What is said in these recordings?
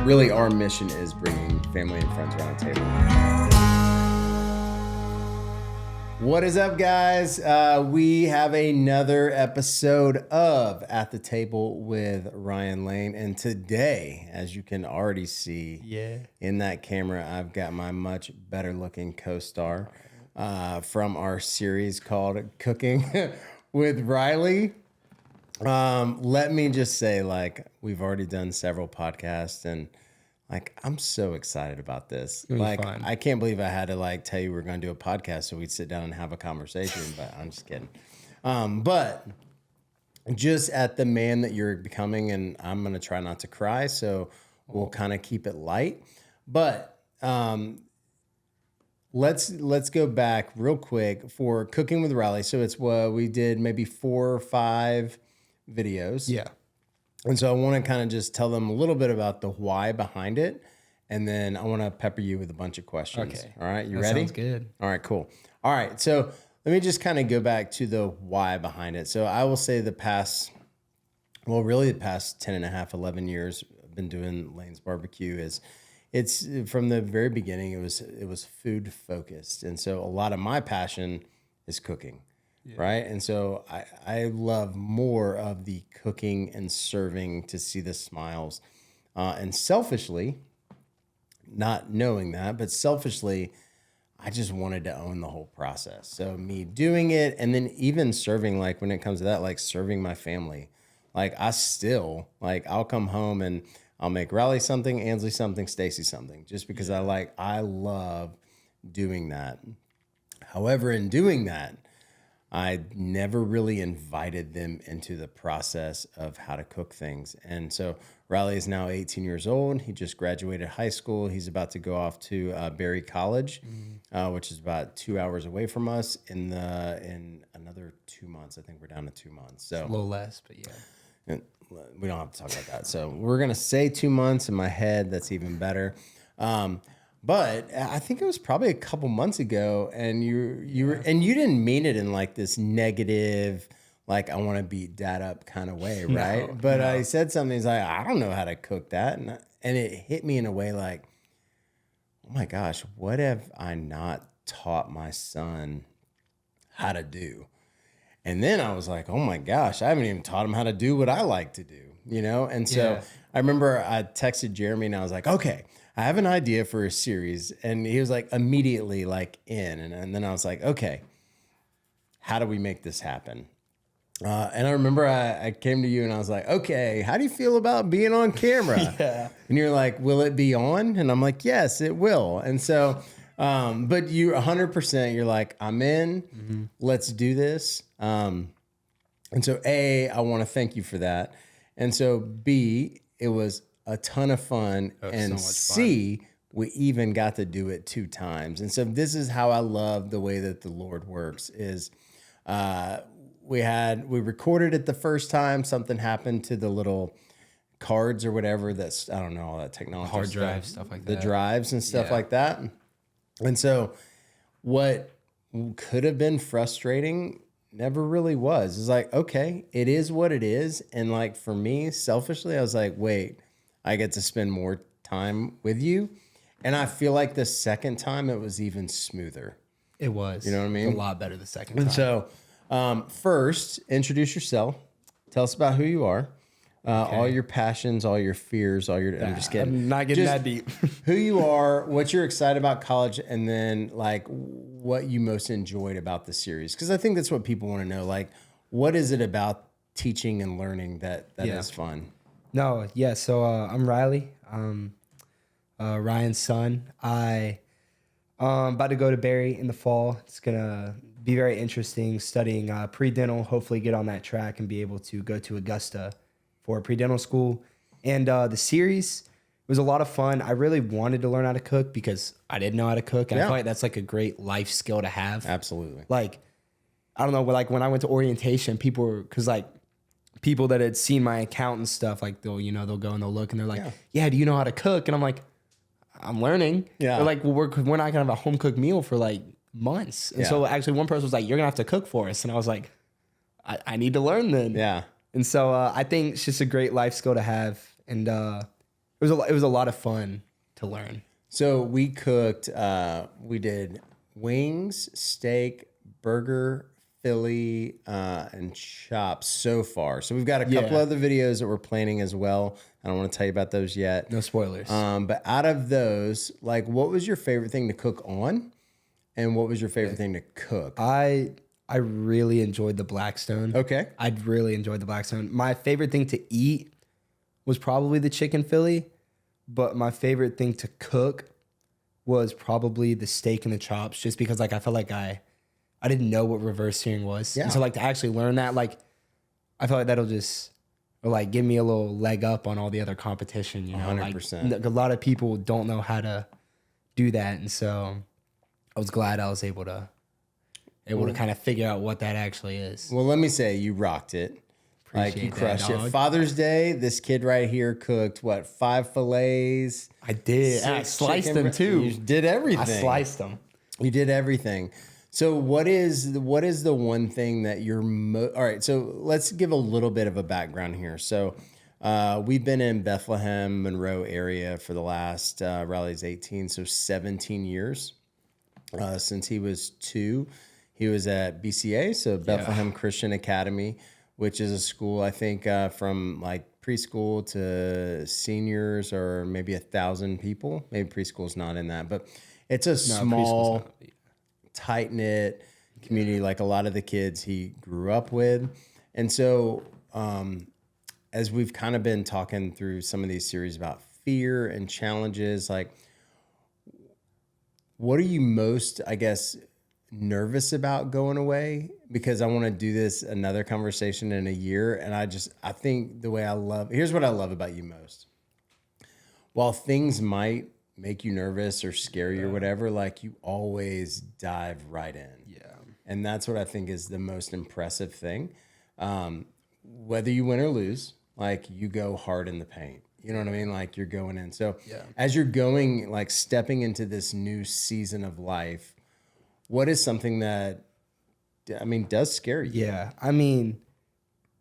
really our mission is bringing family and friends around the table. What is up, guys? We have another episode of At the Table with Ryan Lane. And today, as you can already see in that camera, I've got my much better looking co-star from our series called Cooking with Riley. Let me just say, like, we've already done several podcasts and like, I'm so excited about this. Like, fun. I can't believe I had to like tell you we're going to do a podcast so we'd sit down and have a conversation, but I'm just kidding. But just at the man that you're becoming, and I'm going to try not to cry, so we'll kind of keep it light. But let's go back real quick for Cooking with Riley. So it's what we did, maybe 4 or 5 videos. Yeah. And so I want to kind of just tell them a little bit about the why behind it. And then I want to pepper you with a bunch of questions. Okay. All right. You ready? Sounds good. All right, cool. All right. So let me just kind of go back to the why behind it. So I will say the past 10 and a half, 11 years I've been doing Lane's Barbecue it's from the very beginning, it was food focused. And so a lot of my passion is cooking. Yeah. Right. And so I love more of the cooking and serving to see the smiles. And selfishly, not knowing that, but selfishly, I just wanted to own the whole process. So me doing it and then even serving, like when it comes to that, like serving my family, like I still, like I'll come home and I'll make Riley something, Ansley something, Stacy something, just because I love doing that. However, in doing that, I never really invited them into the process of how to cook things. And so Riley is now 18 years old. He just graduated high school. He's about to go off to Berry College, which is about 2 hours away from us in another 2 months. I think we're down to 2 months. So it's a little less, but yeah. And we don't have to talk about that. So we're going to say 2 months in my head. That's even better. But I think it was probably a couple months ago, and you were, and you didn't mean it in like this negative, like I want to beat dad up kind of way, right? No, but I said something. He's like, I don't know how to cook that, and it hit me in a way like, oh my gosh, what have I not taught my son how to do? And then I was like, oh my gosh, I haven't even taught him how to do what I like to do, you know? And so I remember I texted Jeremy and I was like, okay, I have an idea for a series. And he was like immediately like in. And then I was like, okay, how do we make this happen? And I remember I came to you and I was like, okay, how do you feel about being on camera? And you're like, will it be on? And I'm like, yes, it will. And so, but you 100%, you're like, I'm in, let's do this. And so A, I want to thank you for that. And so B, it was a ton of fun. And so C, we even got to do it 2 times. And so this is how I love the way that the Lord works is, we recorded it the first time, something happened to the little cards or whatever that's, I don't know, all that technology. Hard drives, stuff like that. The drives and stuff like that. And so what could have been frustrating never really was. It's like, okay, it is what it is. And like for me, selfishly, I was like, wait, I get to spend more time with you. And I feel like the second time it was even smoother. It was. You know what I mean? It was a lot better the second time. And so first, introduce yourself. Tell us about who you are. All your passions, all your fears, I'm just kidding. I'm not getting that deep. Who you are, what you're excited about college, and then like what you most enjoyed about the series. Because I think that's what people want to know. Like, what is it about teaching and learning that is fun? No, yeah. So I'm Riley. I'm Ryan's son. I'm about to go to Berry in the fall. It's gonna be very interesting studying pre-dental. Hopefully, get on that track and be able to go to Augusta for pre-dental school. And the series was a lot of fun. I really wanted to learn how to cook because I didn't know how to cook. And I feel like that's like a great life skill to have. Absolutely. Like, I don't know, but like when I went to orientation, people that had seen my account and stuff, like they'll go and they'll look and they're like, yeah, do you know how to cook? And I'm like, I'm learning. Yeah. They're like, well, we're not gonna have a home cooked meal for like months. And so actually one person was like, you're gonna have to cook for us. And I was like, I need to learn then. Yeah. And so I think it's just a great life skill to have. And it was a lot of fun to learn. So we cooked, we did wings, steak, burger, Philly, and chops so far. So we've got a couple other videos that we're planning as well. I don't want to tell you about those yet. No spoilers. But out of those, like, what was your favorite thing to cook on? And what was your favorite thing to cook? I really enjoyed the Blackstone. Okay. I really enjoyed the Blackstone. My favorite thing to eat was probably the chicken Philly, but my favorite thing to cook was probably the steak and the chops, just because like I felt like I didn't know what reverse searing was. Yeah. And so like to actually learn that, like I feel like that'll just like give me a little leg up on all the other competition, you know. 100%. Like, a lot of people don't know how to do that, and so I was glad I was able to kind of figure out what that actually is. Well, let me say you rocked it. Like you crushed it. Father's Day, this kid right here cooked what, 5 fillets? I did. And I sliced them too. You did everything. I sliced them. You did everything. So what is the one thing that you're all right, so let's give a little bit of a background here. So we've been in Bethlehem, Monroe area for the last Riley's 18, so 17 years. Since he was 2, he was at BCA, so Bethlehem Christian Academy, which is a school, I think, from like preschool to seniors, or maybe 1,000 people. Maybe preschool's not in that, but it's a small, tight-knit community, like a lot of the kids he grew up with. And so as we've kind of been talking through some of these series about fear and challenges, like what are you most, I guess, nervous about going away? Because I want to do this another conversation in a year. And I think here's what I love about you most. While things might make you nervous or scare you or whatever, like you always dive right in. Yeah. And that's what I think is the most impressive thing. Whether you win or lose, like you go hard in the paint. You know what I mean? Like you're going in. So as you're going, like stepping into this new season of life, what is something that, I mean, does scare you? Yeah. I mean,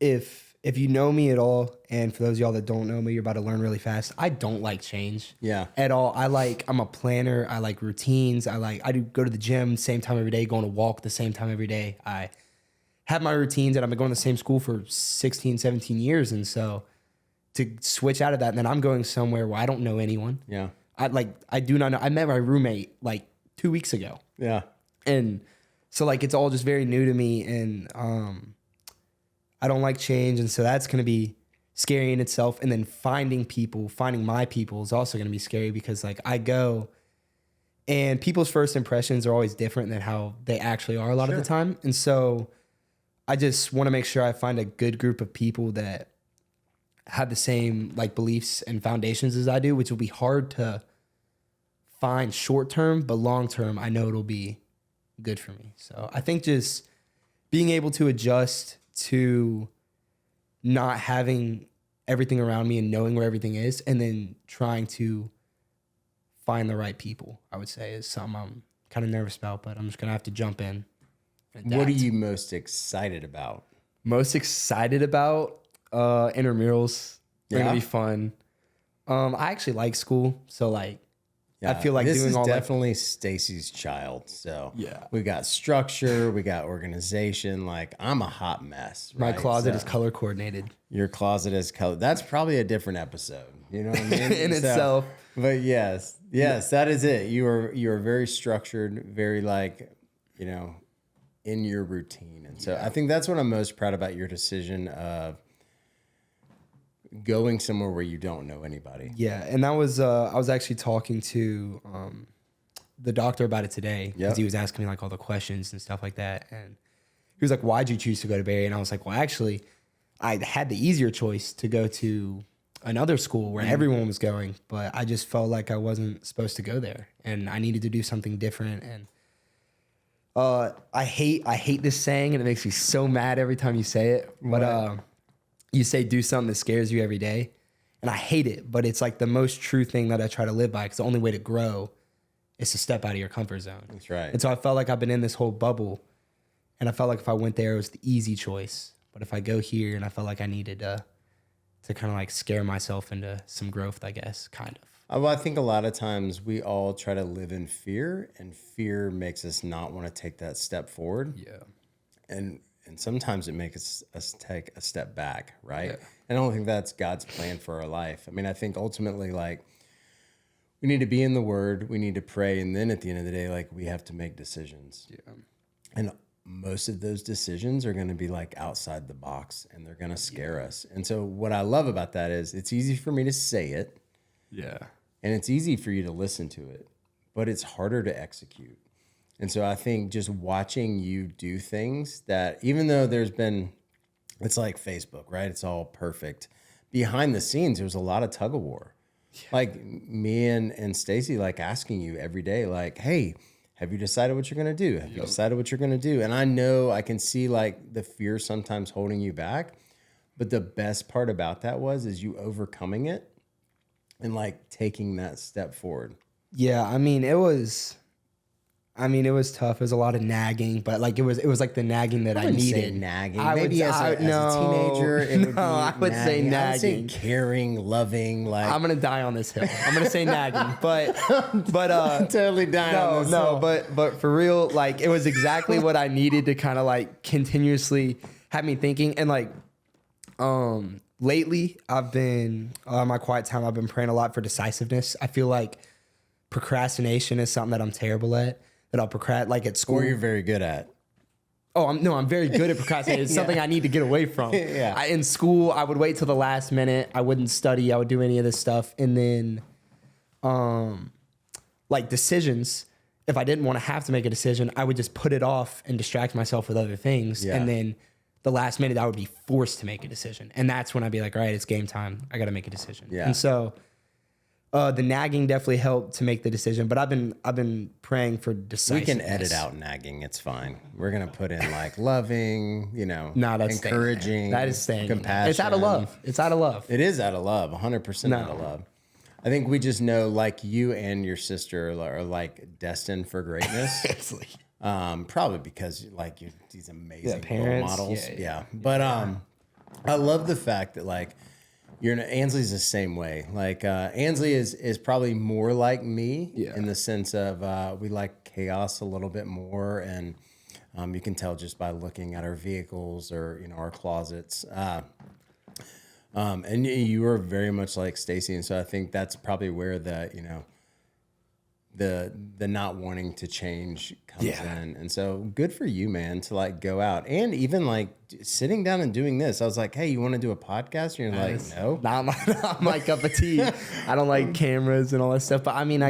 if you know me at all, and for those of y'all that don't know me, you're about to learn really fast. I don't like change. Yeah. At all. I'm a planner. I like routines. I do go to the gym same time every day, going to walk the same time every day. I have my routines, and I've been going to the same school for 16, 17 years. And so to switch out of that, and then I'm going somewhere where I don't know anyone. Yeah. I do not know. I met my roommate like 2 weeks ago. Yeah. And so like it's all just very new to me, and I don't like change, and so that's going to be scary in itself. And then finding my people is also going to be scary, because like I go and people's first impressions are always different than how they actually are a lot of the time. And so I just want to make sure I find a good group of people that have the same like beliefs and foundations as I do, which will be hard to find short term, but long term, I know it'll be good for me. So I think just being able to adjust to not having everything around me and knowing where everything is, and then trying to find the right people, I would say, is something I'm kind of nervous about, but I'm just going to have to jump in. What are you most excited about? Most excited about intramurals. They're going to be fun. I actually like school, so like I feel like this doing is all definitely Stacy's child. So we got structure, we got organization. Like I'm a hot mess. My right? closet is color coordinated. Your closet is color. That's probably a different episode. You know what I mean? In itself. But yes, that is it. You are very structured, very like, you know, in your routine. And so I think that's what I'm most proud about your decision of going somewhere where you don't know anybody. Yeah, and that was I was actually talking to the doctor about it today, because he was asking me like all the questions and stuff like that, and he was like, "Why'd you choose to go to Barry?" And I was like, "Well, actually, I had the easier choice to go to another school where everyone was going, but I just felt like I wasn't supposed to go there, and I needed to do something different." And I hate this saying, and it makes me so mad every time you say it, but you say do something that scares you every day. And I hate it, but it's like the most true thing that I try to live by, because the only way to grow is to step out of your comfort zone. That's right. And so I felt like I've been in this whole bubble, and I felt like if I went there, it was the easy choice. But if I go here, and I felt like I needed to kind of like scare myself into some growth, I guess, kind of. Well, I think a lot of times we all try to live in fear, and fear makes us not want to take that step forward. Yeah. And sometimes it makes us take a step back, right? Yeah. And I don't think that's God's plan for our life. I mean, I think ultimately, like, we need to be in the Word, we need to pray, and then at the end of the day, like, we have to make decisions. Yeah. And most of those decisions are going to be like outside the box, and they're going to scare us. And so what I love about that is it's easy for me to say it. Yeah. And it's easy for you to listen to it, but it's harder to execute. And so I think just watching you do things that, even though it's like Facebook, right? It's all perfect. Behind the scenes, there's a lot of tug of war. Yeah. Like me and Stacy, like asking you every day, like, hey, have you decided what you're going to do? Have you decided what you're going to do? And I know I can see like the fear sometimes holding you back. But the best part about that is you overcoming it and like taking that step forward. Yeah. I mean, it was tough. It was a lot of nagging, but like it was like the nagging that I needed. Say nagging. Maybe as a teenager, it would be I would say nagging. I would say caring, loving. Like I'm gonna die on this hill. I'm gonna say nagging, but I'm totally dying on this hill. But for real, like it was exactly what I needed to kind of like continuously have me thinking. And like lately, I've been my quiet time. I've been praying a lot for decisiveness. I feel like procrastination is something that I'm terrible at. That I'll procrastinate, like at school. Or you're very good at. Oh, I'm very good at procrastinating. It's something I need to get away from. Yeah. In school, I would wait till the last minute. I wouldn't study. I would do any of this stuff. And then, like decisions, if I didn't want to have to make a decision, I would just put it off and distract myself with other things. Yeah. And then the last minute, I would be forced to make a decision. And that's when I'd be like, all right, it's game time. I got to make a decision. Yeah. And so... the nagging definitely helped to make the decision, but I've been praying for decisiveness. We can edit out nagging. It's fine. We're gonna put in like loving, that's encouraging. That is staying. Compassion. It's out of love. It's out of love. It is out of love. 100% out of love. I think we just know, like, you and your sister are like destined for greatness. Probably because like you're these amazing role models. Yeah. But I love the fact that like. Ansley's the same way. Like Ansley is probably more like me in the sense of we like chaos a little bit more, and you can tell just by looking at our vehicles or our closets. And you are very much like Stacy, and so I think that's probably where the not wanting to change comes in. And so good for you, man, to like go out and even like sitting down and doing this. I was like, hey, you want to do a podcast? And you're like, no. Not my cup of tea. I don't like cameras and all that stuff. But I mean,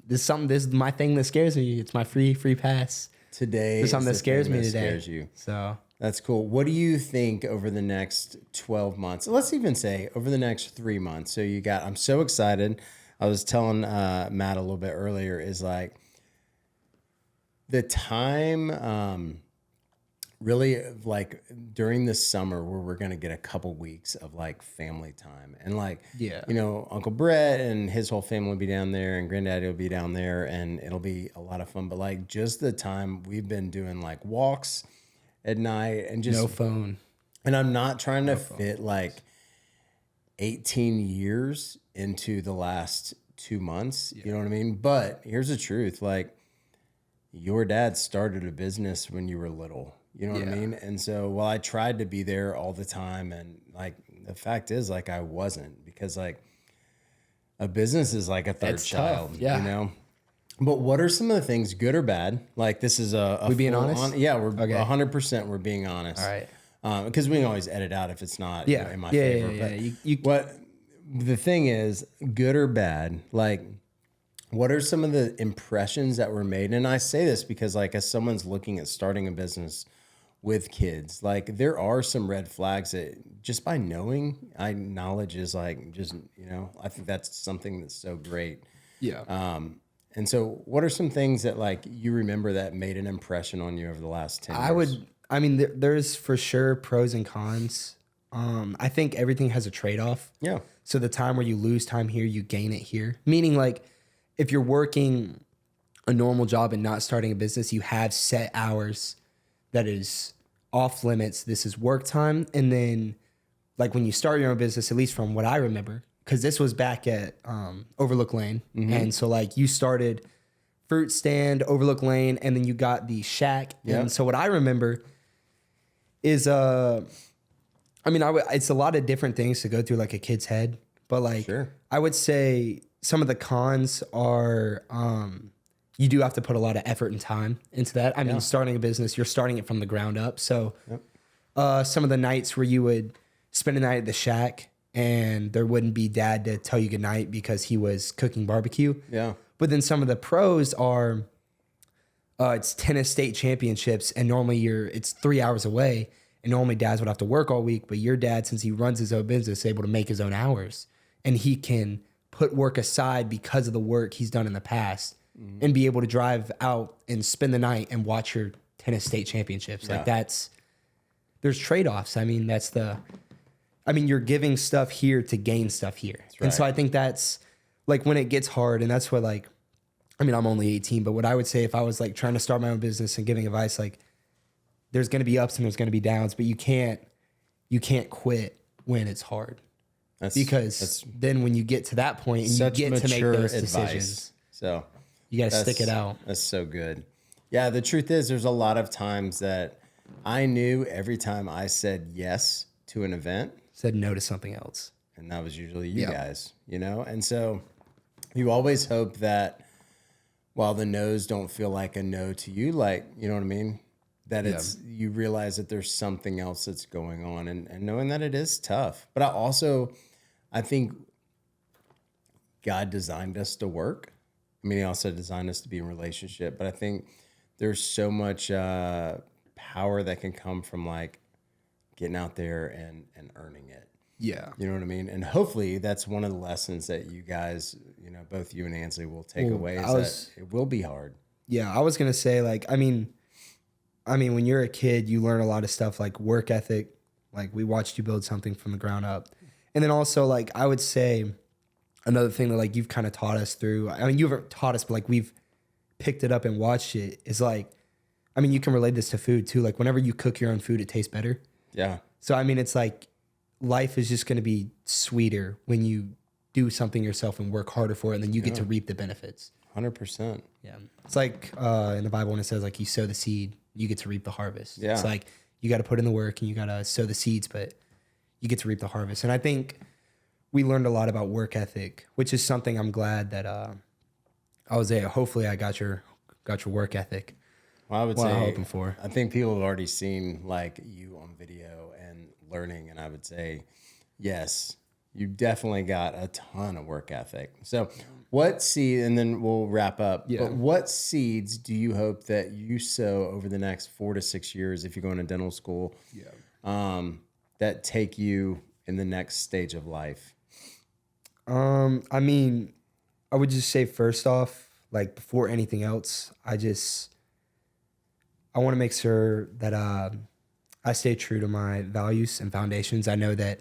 this is my thing that scares me. It's my free pass. Today is something that scares me today. Scares you. So that's cool. What do you think over the next 12 months? Let's even say over the next 3 months. So I'm so excited. I was telling Matt a little bit earlier is like the time really like during the summer where we're going to get a couple weeks of like family time and like, Uncle Brett and his whole family will be down there and Granddaddy will be down there and it'll be a lot of fun. But like just the time we've been doing like walks at night and just no phone. And I'm not trying to fit like 18 years into the last 2 months. You know what I mean? But here's the truth. Like your dad started a business when you were little, you know what I mean? And so while I tried to be there all the time and like, the fact is like, I wasn't because like a business is like a third child, you know? But what are some of the things, good or bad? Like this is we being honest? We're 100% we're being honest. All right. Because we can always edit out if it's not in my favor. But what the thing is, good or bad, like what are some of the impressions that were made? And I say this because like as someone's looking at starting a business with kids, like there are some red flags that just by knowledge is like just, I think that's something that's so great. Yeah. And so what are some things that like you remember that made an impression on you over the last 10 years? I mean, there's for sure pros and cons. I think everything has a trade-off. Yeah. So the time where you lose time here, you gain it here. Meaning like if you're working a normal job and not starting a business, you have set hours that is off limits. This is work time. And then like when you start your own business, at least from what I remember, because this was back at Overlook Lane. And so like you started fruit stand, Overlook Lane, and then you got the shack. Yep. And so what I remember is, it's a lot of different things to go through like a kid's head, but like Sure. I would say some of the cons are you do have to put a lot of effort and time into that. I mean, starting a business, you're starting it from the ground up. So some of the nights where you would spend a night at the shack and there wouldn't be dad to tell you goodnight because he was cooking barbecue. Yeah. But then some of the pros are it's tennis state championships, and normally it's 3 hours away, and normally dads would have to work all week, but your dad, since he runs his own business, is able to make his own hours, and he can put work aside because of the work he's done in the past and be able to drive out and spend the night and watch your tennis state championships. Like there's trade-offs. I mean, you're giving stuff here to gain stuff here. Right. And so I think that's like when it gets hard, and that's what like, I mean, I'm only 18, but what I would say if I was like trying to start my own business and giving advice, like there's going to be ups and there's going to be downs, but you can't quit when it's hard. Because then when you get to that point and you get to make those decisions, so you got to stick it out. That's so good. Yeah. The truth is there's a lot of times that I knew every time I said yes to an event, said no to something else. And that was usually you guys, And so you always hope that while the no's don't feel like a no to you, like, you know what I mean? That you realize that there's something else that's going on and knowing that it is tough. But I think God designed us to work. I mean, he also designed us to be in relationship, but I think there's so much power that can come from like getting out there and earning it. Yeah. You know what I mean? And hopefully that's one of the lessons that you guys, both you and Ansley will take away is that it will be hard. Yeah. I was going to say like, I mean, when you're a kid, you learn a lot of stuff like work ethic. Like we watched you build something from the ground up. And then also like, I would say another thing that like you've kind of taught us through, I mean, you haven't taught us, but like we've picked it up and watched it is like, I mean, you can relate this to food too. Like whenever you cook your own food, it tastes better. Yeah. So, I mean, it's like life is just going to be sweeter when you do something yourself and work harder for it. And then you get to reap the benefits. 100%. Yeah. It's like in the Bible when it says like you sow the seed, you get to reap the harvest. Yeah. It's like you got to put in the work and you got to sow the seeds, but you get to reap the harvest. And I think we learned a lot about work ethic, which is something I'm glad that I was there. Hopefully I got your work ethic. Well, I would say, I'm hoping for. I think people have already seen like you on video and learning, and I would say, yes, you definitely got a ton of work ethic. So what seed, and then we'll wrap up, but what seeds do you hope that you sow over the next 4 to 6 years if you're going to dental school that take you in the next stage of life? I mean, I would just say first off, like before anything else, I want to make sure that I stay true to my values and foundations. I know that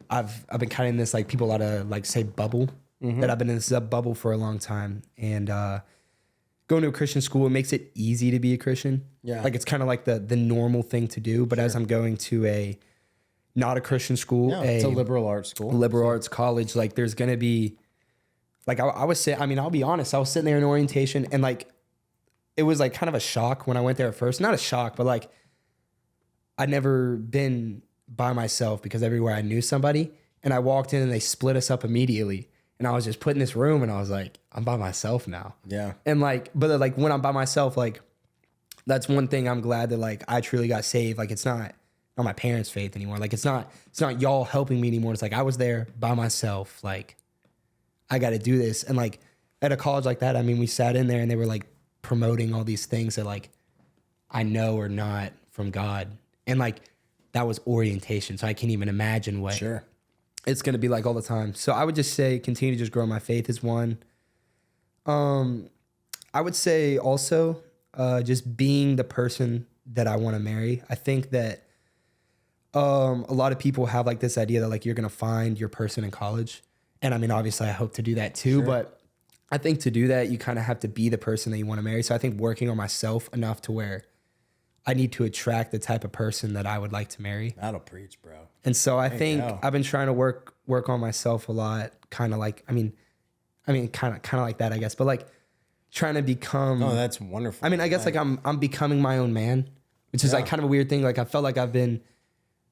I've been kind of in this, like people a lot of like say bubble, that I've been in this bubble for a long time. And going to a Christian school, it makes it easy to be a Christian. Yeah. Like it's kind of like the normal thing to do. But as I'm going to not a Christian school, it's a liberal arts school. Liberal arts college, like there's going to be, like I was saying, I mean, I'll be honest, I was sitting there in orientation and like, it was like kind of a shock when I went there at first. Not a shock, but like I'd never been by myself because everywhere I knew somebody, and I walked in and they split us up immediately. And I was just put in this room and I was like, I'm by myself now. Yeah. And like, but like when I'm by myself, like that's one thing I'm glad that like I truly got saved. Like it's not my parents' faith anymore. Like it's not y'all helping me anymore. It's like I was there by myself. Like I got to do this. And like at a college like that, I mean, we sat in there and they were like promoting all these things that like I know are not from God. And like that was orientation. So I can't even imagine what it's going to be like all the time. So I would just say continue to just grow my faith is one. I would say also just being the person that I want to marry. I think that a lot of people have like this idea that like you're going to find your person in college. And I mean, obviously I hope to do that too, but I think to do that, you kind of have to be the person that you want to marry. So I think working on myself enough to where I need to attract the type of person that I would like to marry. That'll preach, bro. And so I think go. I've been trying to work on myself a lot, kind of like, I mean, kind of like that, I guess, but like trying to become. Oh, that's wonderful. I mean, I guess like I'm becoming my own man, which is like kind of a weird thing. Like I felt like I've been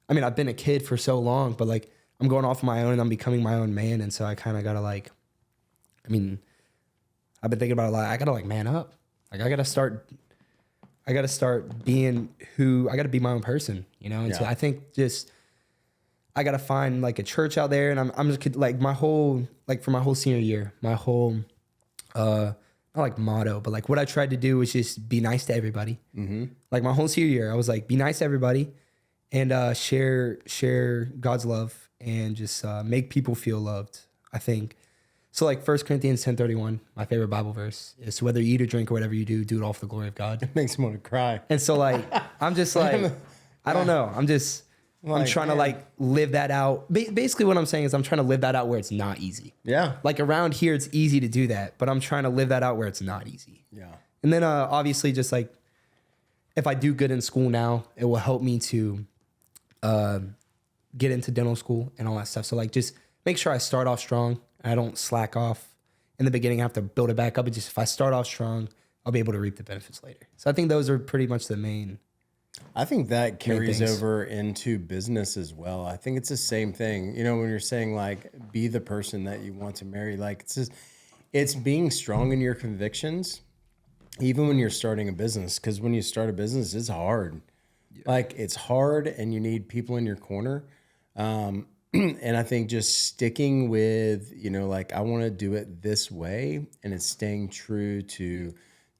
a kid for so long, but like I'm going off on my own and I'm becoming my own man. And so I kind of gotta like, I mean, I've been thinking about it a lot. I gotta like man up. Like I gotta start being I gotta be my own person, you know? And so I think just, I gotta find like a church out there, and I'm just like for my whole senior year, my whole, not like motto, but like what I tried to do was just be nice to everybody. Mm-hmm. Like my whole senior year, I was like, be nice to everybody and share God's love and just make people feel loved, I think. So like 1 Corinthians 10:31, my favorite Bible verse is, so whether you eat or drink or whatever you do, do it all for the glory of God. It makes me want to cry. And so like, I'm just like, I don't know. I'm trying to like live that out. Basically what I'm saying is I'm trying to live that out where it's not easy. Yeah. Like around here, it's easy to do that, but I'm trying to live that out where it's not easy. Yeah. And then obviously just like, if I do good in school now, it will help me to get into dental school and all that stuff. So like, just make sure I start off strong. I don't slack off in the beginning. I have to build it back up. But just if I start off strong, I'll be able to reap the benefits later. So I think those are pretty much the main. I think that carries over into business as well. I think it's the same thing. You know, when you're saying like, be the person that you want to marry, like it's being strong in your convictions, even when you're starting a business. Because when you start a business, it's hard. Yeah. Like it's hard, and you need people in your corner. And I think just sticking with, you know, like I want to do it this way, and it's staying true to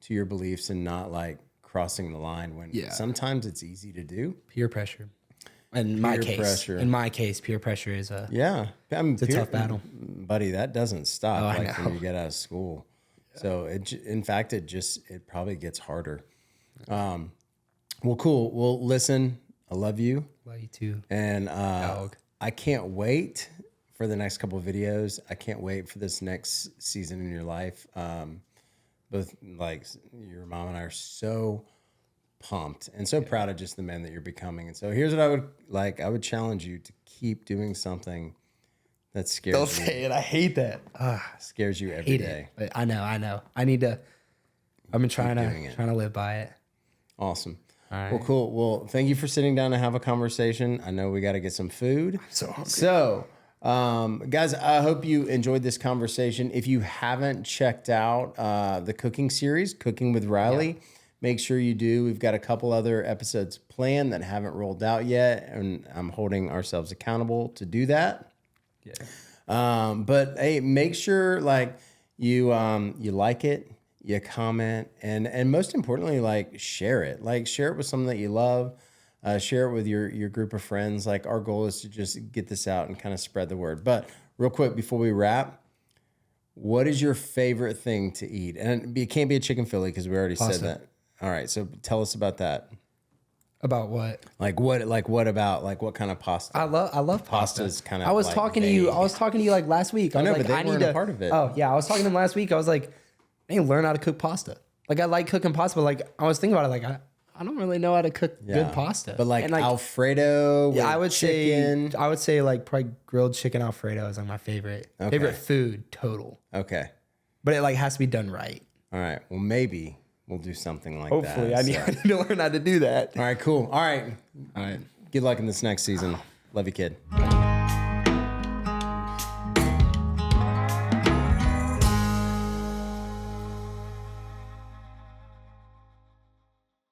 your beliefs and not like crossing the line when sometimes it's easy to do. Peer pressure. In my case, peer pressure is I mean, it's a tough battle. Buddy, that doesn't stop when you get out of school. Yeah. So in fact, it probably gets harder. Well, cool. Well, listen, I love you. Love you too. And I can't wait for the next couple of videos. I can't wait for this next season in your life. Both like your mom and I are so pumped and so proud of just the man that you're becoming. And so here's what I would like. I would challenge you to keep doing something that scares you. Don't say it. I hate that. Scares you every day. But I know. I need to. I've been trying to live by it. Awesome. All right. Well, cool. Well, thank you for sitting down to have a conversation. I know we got to get some food. I'm so hungry. So, guys, I hope you enjoyed this conversation. If you haven't checked out the cooking series, Cooking with Riley, make sure you do. We've got a couple other episodes planned that haven't rolled out yet, and I'm holding ourselves accountable to do that. Yeah. But hey, make sure like you like it. You comment, and most importantly, like share it. Like share it with someone that you love. Share it with your group of friends. Like our goal is to just get this out and kind of spread the word. But real quick before we wrap, what is your favorite thing to eat? And it can't be a chicken Philly because we already said that. All right, so tell us about that. About what? Like what about like what kind of pasta? I love pasta. Pasta's kind of. I was talking to you like last week. I was like, but they weren't a part of it. Oh yeah, I was talking to him last week. I was like, I need to learn how to cook pasta. Like I like cooking pasta, but like I was thinking about it, like I don't really know how to cook good pasta. But like Alfredo, I would chicken. say like probably grilled chicken Alfredo is like my favorite food total. Okay, but it like has to be done right. All right. Well, maybe we'll do something like Hopefully, that. I need to learn how to do that. All right. Cool. All right. Good luck in this next season. Love you, kid.